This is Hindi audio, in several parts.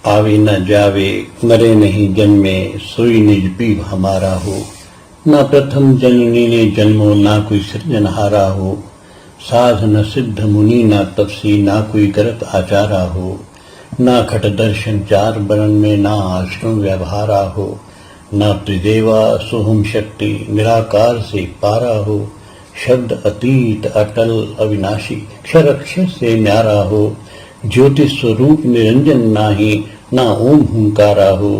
आवे न जावे मरे नहीं जन्मे सोई निज पीव हमारा हो। न प्रथम जननी ने जन्मो ना कोई सृजनहारा हो। साध न सिद्ध मुनि ना तपसी ना कोई करत आचारा हो। ना खट दर्शन चार बरन में ना आश्रम व्यवहारा हो। न त्रिदेवा सोहम शक्ति निराकार से पारा हो। शब्द अतीत अटल अविनाशी क्षर अक्षर से न्यारा हो। ज्योति स्वरूप निरंजन नाही ना ओम हुंकारा हो।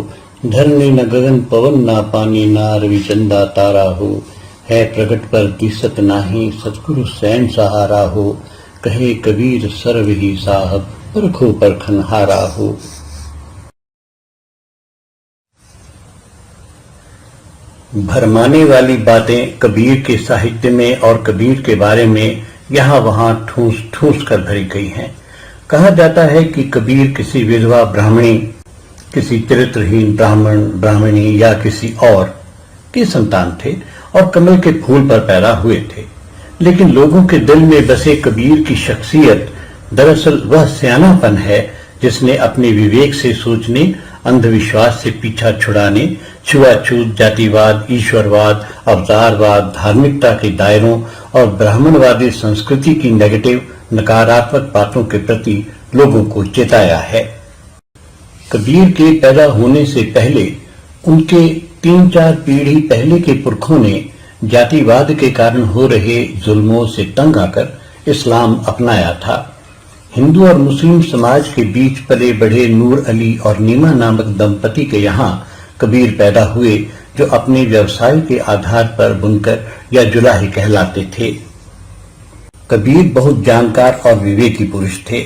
धरनी न गगन पवन ना पानी ना रवि चंदा तारा हो। है प्रगट पर दिसत नाही सतगुरु सैन सहारा हो। कहे कबीर सर्व ही साहब परखो परखन हारा हो। भरमाने वाली बातें कबीर के साहित्य में और कबीर के बारे में यहाँ वहाँ ठूस ठूस कर भरी गई हैं। कहा जाता है कि कबीर किसी विधवा ब्राह्मणी, किसी चरित्रहीन ब्राह्मण ब्राह्मणी या किसी और के संतान थे और कमल के फूल पर पैदा हुए थे। लेकिन लोगों के दिल में बसे कबीर की शख्सियत दरअसल वह सियानापन है जिसने अपने विवेक से सोचने, अंधविश्वास से पीछा छुड़ाने, छुआछूत, जातिवाद, ईश्वरवाद, अवतारवाद, धार्मिकता के दायरों और ब्राह्मणवादी संस्कृति की नेगेटिव नकारात्मक बातों के प्रति लोगों को चेताया है। कबीर के पैदा होने से पहले उनके 3-4 पीढ़ी पहले के पुरखों ने जातिवाद के कारण हो रहे जुल्मों से तंग आकर इस्लाम अपनाया था। हिंदू और मुस्लिम समाज के बीच पले बढ़े नूर अली और नीमा नामक दंपति के यहाँ कबीर पैदा हुए, जो अपने व्यवसाय के आधार पर बुनकर या जुलाही कहलाते थे। कबीर बहुत जानकार और विवेकी पुरुष थे।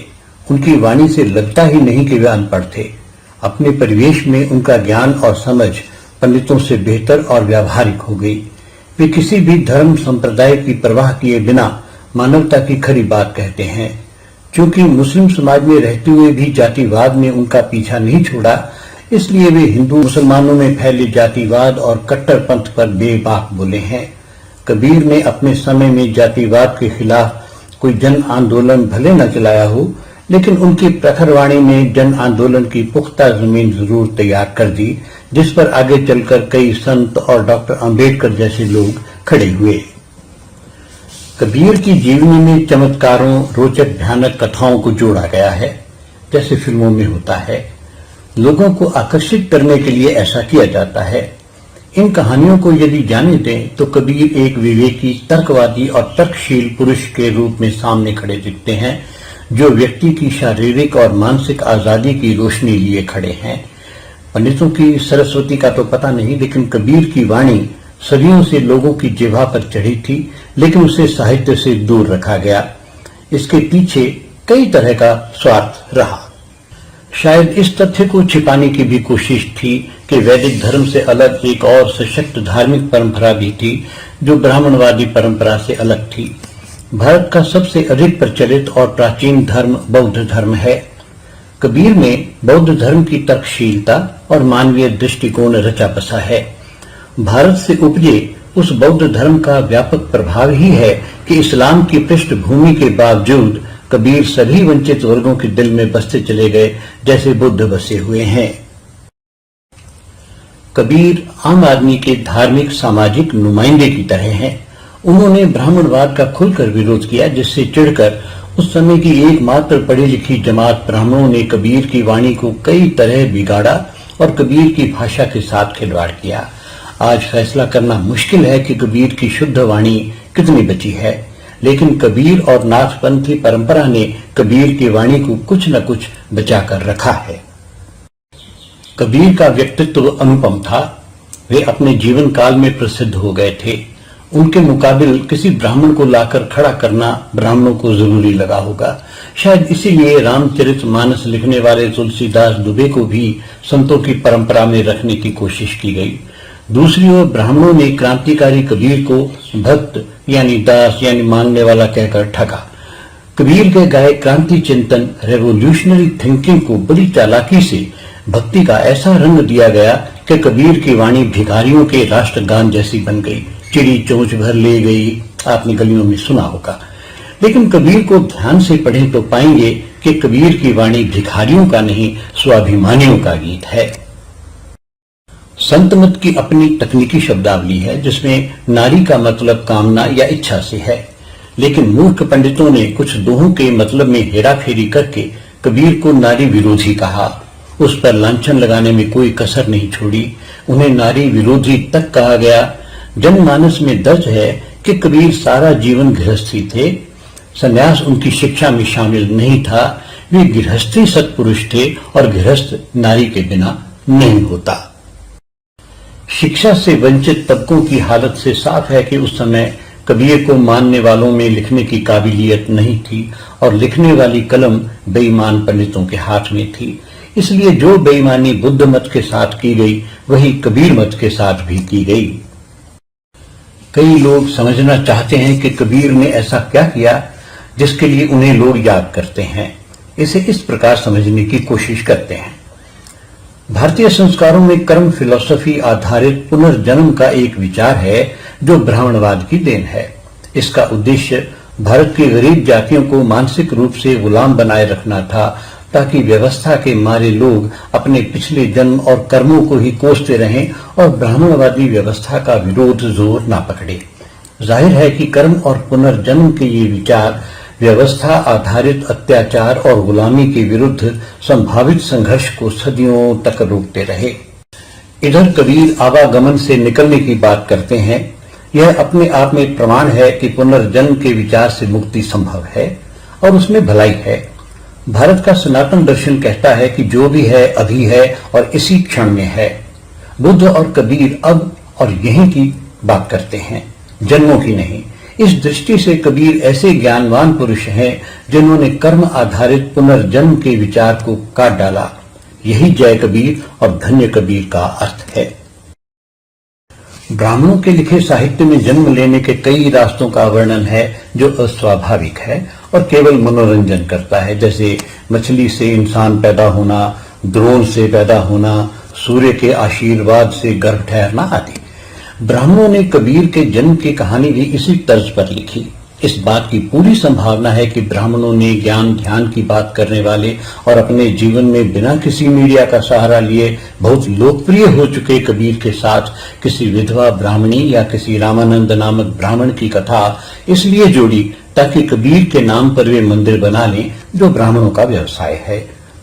उनकी वाणी से लगता ही नहीं कि वे अनपढ़ थे। अपने परिवेश में उनका ज्ञान और समझ पंडितों से बेहतर और व्यावहारिक हो गई। वे किसी भी धर्म संप्रदाय की परवाह किए बिना मानवता की खरी बात कहते हैं। चूंकि मुस्लिम समाज में रहते हुए भी जातिवाद ने उनका पीछा नहीं छोड़ा, इसलिए वे हिंदू मुसलमानों में फैले जातिवाद और कट्टर पंथ पर बेबाक बोले हैं। कबीर ने अपने समय में जातिवाद के खिलाफ कोई जन आंदोलन भले न चलाया हो, लेकिन उनकी प्रखर वाणी ने जन आंदोलन की पुख्ता जमीन जरूर तैयार कर दी, जिस पर आगे चलकर कई संत और डॉक्टर अंबेडकर जैसे लोग खड़े हुए। कबीर की जीवनी में चमत्कारों, रोचक भयानक कथाओं को जोड़ा गया है, जैसे फिल्मों में होता है। लोगों को आकर्षित करने के लिए ऐसा किया जाता है। इन कहानियों को यदि जाने दें तो कबीर एक विवेकी, तर्कवादी और तर्कशील पुरुष के रूप में सामने खड़े दिखते हैं, जो व्यक्ति की शारीरिक और मानसिक आजादी की रोशनी लिए खड़े हैं। पंडितों की सरस्वती का तो पता नहीं, लेकिन कबीर की वाणी सदियों से लोगों की जिह्वा पर चढ़ी थी, लेकिन उसे साहित्य से दूर रखा गया। इसके पीछे कई तरह का स्वार्थ रहा। शायद इस तथ्य को छिपाने की भी कोशिश थी कि वैदिक धर्म से अलग एक और सशक्त धार्मिक परंपरा भी थी, जो ब्राह्मणवादी परंपरा से अलग थी। भारत का सबसे अधिक प्रचलित और प्राचीन धर्म बौद्ध धर्म है। कबीर में बौद्ध धर्म की तर्कशीलता और मानवीय दृष्टिकोण रचा बसा है। भारत से उपजे उस बौद्ध धर्म का व्यापक प्रभाव ही है कि इस्लाम की पृष्ठभूमि के बावजूद कबीर सभी वंचित वर्गों के दिल में बसते चले गए, जैसे बुद्ध बसे हुए हैं। कबीर आम आदमी के धार्मिक सामाजिक नुमाइंदे की तरह हैं। उन्होंने ब्राह्मणवाद का खुलकर विरोध किया, जिससे चिढ़कर उस समय की एकमात्र पढ़ी लिखी जमात ब्राह्मणों ने कबीर की वाणी को कई तरह बिगाड़ा और कबीर की भाषा के साथ खिलवाड़ किया। आज फैसला करना मुश्किल है कि कबीर की शुद्ध वाणी कितनी बची है, लेकिन कबीर और नाथपंथी परंपरा ने कबीर की वाणी को कुछ न कुछ बचा कर रखा है। कबीर का व्यक्तित्व अनुपम था। वे अपने जीवन काल में प्रसिद्ध हो गए थे। उनके मुकाबिल किसी ब्राह्मण को लाकर खड़ा करना ब्राह्मणों को जरूरी लगा होगा। शायद इसीलिए रामचरितमानस लिखने वाले तुलसीदास दुबे को भी संतों की परंपरा में रखने की कोशिश की गई। दूसरी ओर ब्राह्मणों ने क्रांतिकारी कबीर को भक्त यानी दास यानी मांगने वाला कहकर ठगा। कबीर के गाये क्रांति चिंतन, रेवोल्यूशनरी थिंकिंग को बड़ी चालाकी से भक्ति का ऐसा रंग दिया गया कि कबीर की वाणी भिखारियों के राष्ट्रगान जैसी बन गई। चिड़ी चोंच भर ले गई, आपने गलियों में सुना होगा। लेकिन कबीर को ध्यान से पढ़ें तो पाएंगे कि कबीर की वाणी भिखारियों का नहीं, स्वाभिमानियों का गीत है। संत मत की अपनी तकनीकी शब्दावली है, जिसमें नारी का मतलब कामना या इच्छा से है, लेकिन मूर्ख पंडितों ने कुछ दोहों के मतलब में हेराफेरी करके कबीर को नारी विरोधी कहा। उस पर लांछन लगाने में कोई कसर नहीं छोड़ी। उन्हें नारी विरोधी तक कहा गया। जनमानस में दर्ज है कि कबीर सारा जीवन गृहस्थी थे। संन्यास उनकी शिक्षा में शामिल नहीं था। वे गृहस्थी सत्पुरुष थे और गृहस्थ नारी के बिना नहीं होता। शिक्षा से वंचित तबकों की हालत से साफ है कि उस समय कबीर को मानने वालों में लिखने की काबिलियत नहीं थी और लिखने वाली कलम बेईमान पंडितों के हाथ में थी। इसलिए जो बेईमानी बुद्ध मत के साथ की गई, वही कबीर मत के साथ भी की गई। कई लोग समझना चाहते हैं कि कबीर ने ऐसा क्या किया जिसके लिए उन्हें लोग याद करते हैं। इसे इस प्रकार समझने की कोशिश करते हैं। भारतीय संस्कारों में कर्म फिलॉसफी आधारित पुनर्जन्म का एक विचार है जो ब्राह्मणवाद की देन है। इसका उद्देश्य भारत की गरीब जातियों को मानसिक रूप से गुलाम बनाए रखना था, ताकि व्यवस्था के मारे लोग अपने पिछले जन्म और कर्मों को ही कोसते रहें और ब्राह्मणवादी व्यवस्था का विरोध जोर ना पकड़े। जाहिर है कि कर्म और पुनर्जन्म के ये विचार व्यवस्था आधारित अत्याचार और गुलामी के विरुद्ध संभावित संघर्ष को सदियों तक रोकते रहे। इधर कबीर आवागमन से निकलने की बात करते हैं। यह अपने आप में प्रमाण है कि पुनर्जन्म के विचार से मुक्ति संभव है और उसमें भलाई है। भारत का सनातन दर्शन कहता है कि जो भी है अभी है और इसी क्षण में है। बुद्ध और कबीर अब और यहीं की बात करते हैं, जन्मों की नहीं। इस दृष्टि से कबीर ऐसे ज्ञानवान पुरुष हैं जिन्होंने कर्म आधारित पुनर्जन्म के विचार को काट डाला। यही जय कबीर और धन्य कबीर का अर्थ है। ब्राह्मणों के लिखे साहित्य में जन्म लेने के कई रास्तों का वर्णन है जो अस्वाभाविक है और केवल मनोरंजन करता है, जैसे मछली से इंसान पैदा होना, द्रोण से पैदा होना, सूर्य के आशीर्वाद से गर्भ ठहरना आदि। ब्राह्मणों ने कबीर के जन्म की कहानी भी इसी तर्ज पर लिखी। इस बात की पूरी संभावना है कि ब्राह्मणों ने ज्ञान ध्यान की बात करने वाले और अपने जीवन में बिना किसी मीडिया का सहारा लिए बहुत लोकप्रिय हो चुके कबीर के साथ किसी विधवा ब्राह्मणी या किसी रामानंद नामक ब्राह्मण की कथा इसलिए जोड़ी ताकि कबीर के नाम पर वे मंदिर बना लें, जो ब्राह्मणों का व्यवसाय है।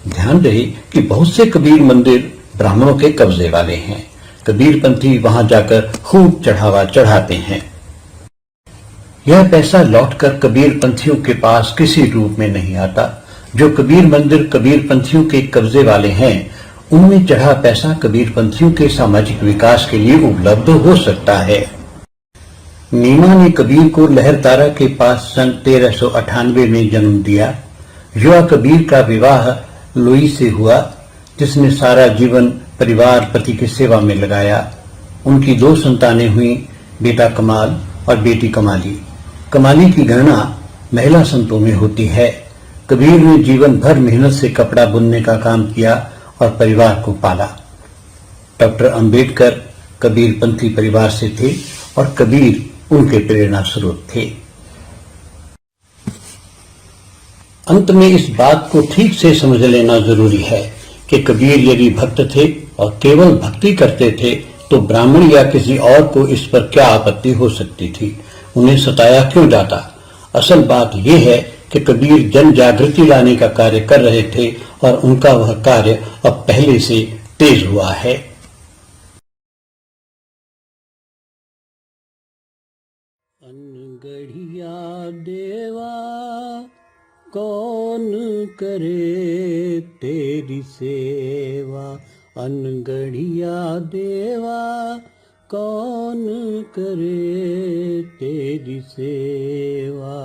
ध्यान रहे कि बहुत से कबीर मंदिर ब्राह्मणों के कब्जे वाले हैं। कबीरपंथी वहां जाकर खूब चढ़ावा चढ़ाते हैं। यह पैसा लौटकर कबीरपंथियों के पास किसी रूप में नहीं आता। जो कबीर मंदिर कबीरपंथियों के कब्जे वाले हैं, उनमें चढ़ा पैसा कबीरपंथियों के सामाजिक विकास के लिए उपलब्ध हो सकता है। नीमा ने कबीर को लहरतारा के पास सन 1398 में जन्म दिया। युवा कबीर का विवाह लोई से हुआ, जिसने सारा जीवन परिवार पति की सेवा में लगाया। उनकी 2 संतानें हुई, बेटा कमाल और बेटी कमाली। कमाली की गणना महिला संतों में होती है। कबीर ने जीवन भर मेहनत से कपड़ा बुनने का काम किया और परिवार को पाला। डॉक्टर अंबेडकर कबीरपंथी परिवार से थे और कबीर उनके प्रेरणा स्रोत थे। अंत में इस बात को ठीक से समझ लेना जरूरी है कि कबीर यदि भक्त थे और केवल भक्ति करते थे तो ब्राह्मण या किसी और को इस पर क्या आपत्ति हो सकती थी? उन्हें सताया क्यों जाता? असल बात यह है कि कबीर जन जागृति लाने का कार्य कर रहे थे और उनका वह कार्य अब पहले से तेज हुआ है। अनगढ़िया देवा कौन करे तेरी सेवा, अनगढ़िया देवा कौन करे तेरी सेवा।